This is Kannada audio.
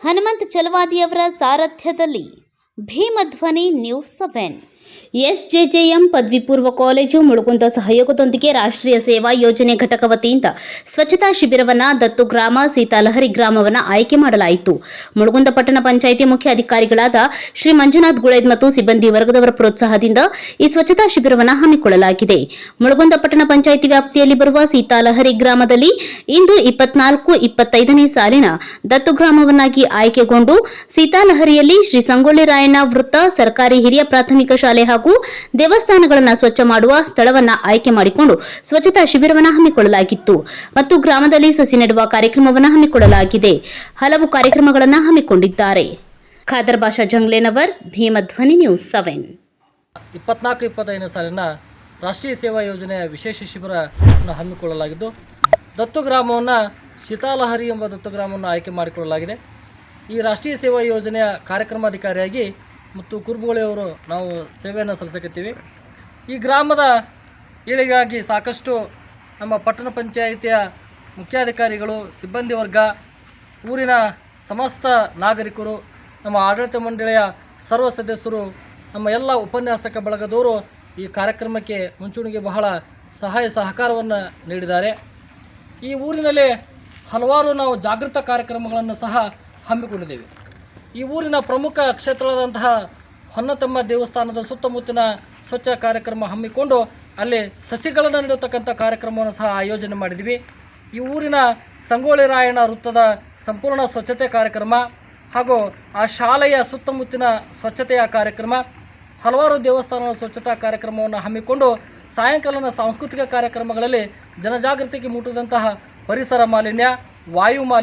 ಹನುಮಂತ ಚಲವಾದಿಯವರ ಸಾರಥ್ಯದಲ್ಲಿ ಭೀಮಧ್ವನಿ ನ್ಯೂಸ್ 7 ಎಸ್ಜೆಜೆಎಂ ಪದವಿ ಪೂರ್ವ ಕಾಲೇಜು ಮುಳುಗುಂದ ಸಹಯೋಗದೊಂದಿಗೆ ರಾಷ್ಟ್ರೀಯ ಸೇವಾ ಯೋಜನೆ ಘಟಕ ವತಿಯಿಂದ ಸ್ವಚ್ಛತಾ ಶಿಬಿರವನ್ನು ದತ್ತು ಗ್ರಾಮ ಸೀತಾಲಹರಿ ಗ್ರಾಮವನ್ನು ಆಯ್ಕೆ ಮಾಡಲಾಯಿತು. ಮುಳುಗುಂದ ಪಟ್ಟಣ ಪಂಚಾಯಿತಿ ಮುಖ್ಯ ಅಧಿಕಾರಿಗಳಾದ ಶ್ರೀ ಮಂಜುನಾಥ್ ಗುಳೇದ್ ಮತ್ತು ಸಿಬ್ಬಂದಿ ವರ್ಗದವರ ಪ್ರೋತ್ಸಾಹದಿಂದ ಈ ಸ್ವಚ್ಛತಾ ಶಿಬಿರವನ್ನು ಹಮ್ಮಿಕೊಳ್ಳಲಾಗಿದೆ. ಮುಳುಗುಂದ ಪಟ್ಟಣ ಪಂಚಾಯಿತಿ ವ್ಯಾಪ್ತಿಯಲ್ಲಿ ಬರುವ ಸೀತಾಲಹರಿ ಗ್ರಾಮದಲ್ಲಿ ಇಂದು 24-25ನೇ ಸಾಲಿನ ದತ್ತು ಗ್ರಾಮವನ್ನಾಗಿ ಆಯ್ಕೆಗೊಂಡು ಸೀತಾಲಹರಿಯಲ್ಲಿ ಶ್ರೀ ಸಂಗೊಳ್ಳಿ ರಾಯಣ್ಣ ವೃತ್ತ ಸರ್ಕಾರಿ ಹಿರಿಯ ಪ್ರಾಥಮಿಕ ಶಾಲೆ ಹಾಗೂ ದೇವಸ್ಥಾನಗಳನ್ನು ಸ್ವಚ್ಛ ಮಾಡುವ ಸ್ಥಳವನ್ನು ಆಯ್ಕೆ ಮಾಡಿಕೊಂಡು ಸ್ವಚ್ಛತಾ ಶಿಬಿರವನ್ನು ಹಮ್ಮಿಕೊಳ್ಳಲಾಗಿತ್ತು ಮತ್ತು ಗ್ರಾಮದಲ್ಲಿ ಸಸಿ ನೆಡುವ ಕಾರ್ಯಕ್ರಮವನ್ನು ಹಮ್ಮಿಕೊಳ್ಳಲಾಗಿದೆ. ಹಲವು ಕಾರ್ಯಕ್ರಮಗಳನ್ನು ಹಮ್ಮಿಕೊಂಡಿದ್ದಾರೆ. ಖಾದರ್ ಬಾಷಾ ಜಂಗ್ಲೇನವರ್, ಭೀಮಧ್ವನಿ ನ್ಯೂಸ್ 7. 24-25ನೇ ಸಾಲಿನ ರಾಷ್ಟ್ರೀಯ ಸೇವಾ ಯೋಜನೆಯ ವಿಶೇಷ ಶಿಬಿರವನ್ನು ಹಮ್ಮಿಕೊಳ್ಳಲಾಗಿದ್ದು, ದತ್ತು ಗ್ರಾಮವನ್ನು ಸೀತಾಲಹರಿ ಎಂಬ ದತ್ತು ಗ್ರಾಮವನ್ನು ಆಯ್ಕೆ ಮಾಡಿಕೊಳ್ಳಲಾಗಿದೆ. ಈ ರಾಷ್ಟ್ರೀಯ ಸೇವಾ ಯೋಜನೆಯ ಕಾರ್ಯಕ್ರಮಾಧಿಕಾರಿಯಾಗಿ ಮತ್ತು ಕುರುಬುಗಳಿಯವರು ನಾವು ಸೇವೆಯನ್ನು ಸಲ್ಲಿಸಕತ್ತೀವಿ. ಈ ಗ್ರಾಮದ ಏಳಿಗೆಗಾಗಿ ಸಾಕಷ್ಟು ನಮ್ಮ ಪಟ್ಟಣ ಪಂಚಾಯಿತಿಯ ಮುಖ್ಯಾಧಿಕಾರಿಗಳು, ಸಿಬ್ಬಂದಿ ವರ್ಗ, ಊರಿನ ಸಮಸ್ತ ನಾಗರಿಕರು, ನಮ್ಮ ಆಡಳಿತ ಮಂಡಳಿಯ ಸರ್ವ ಸದಸ್ಯರು, ನಮ್ಮ ಎಲ್ಲ ಉಪನ್ಯಾಸಕ ಬಳಗದವರು ಈ ಕಾರ್ಯಕ್ರಮಕ್ಕೆ ಮುಂಚೂಣಿಗೆ ಬಹಳ ಸಹಾಯ ಸಹಕಾರವನ್ನು ನೀಡಿದ್ದಾರೆ. ಈ ಊರಿನಲ್ಲಿ ಹಲವಾರು ನಾವು ಜಾಗೃತ ಕಾರ್ಯಕ್ರಮಗಳನ್ನು ಸಹ ಹಮ್ಮಿಕೊಂಡಿದ್ದೇವೆ. ಈ ಊರಿನ ಪ್ರಮುಖ ಕ್ಷೇತ್ರವಾದಂತಹ ಹೊನ್ನತಮ್ಮ ದೇವಸ್ಥಾನದ ಸುತ್ತಮುತ್ತಲಿನ ಸ್ವಚ್ಛ ಕಾರ್ಯಕ್ರಮ ಹಮ್ಮಿಕೊಂಡು ಅಲ್ಲಿ ಸಸಿಗಳನ್ನು ನೆಡುತ್ತಕ್ಕಂಥ ಕಾರ್ಯಕ್ರಮವನ್ನು ಸಹ ಆಯೋಜನೆ ಮಾಡಿದ್ವಿ. ಈ ಊರಿನ ಸಂಗೊಳ್ಳಿ ರಾಯಣ್ಣ ವೃತ್ತದ ಸಂಪೂರ್ಣ ಸ್ವಚ್ಛತೆ ಕಾರ್ಯಕ್ರಮ ಹಾಗೂ ಆ ಶಾಲೆಯ ಸುತ್ತಮುತ್ತಲಿನ ಸ್ವಚ್ಛತೆಯ ಕಾರ್ಯಕ್ರಮ, ಹಲವಾರು ದೇವಸ್ಥಾನದ ಸ್ವಚ್ಛತಾ ಕಾರ್ಯಕ್ರಮವನ್ನು ಹಮ್ಮಿಕೊಂಡು ಸಾಯಂಕಾಲದ ಸಾಂಸ್ಕೃತಿಕ ಕಾರ್ಯಕ್ರಮಗಳಲ್ಲಿ ಜನಜಾಗೃತಿಗೆ ಮುಟ್ಟಿದಂತಹ ಪರಿಸರ ಮಾಲಿನ್ಯ, ವಾಯು ಮಾಲಿನ್ಯ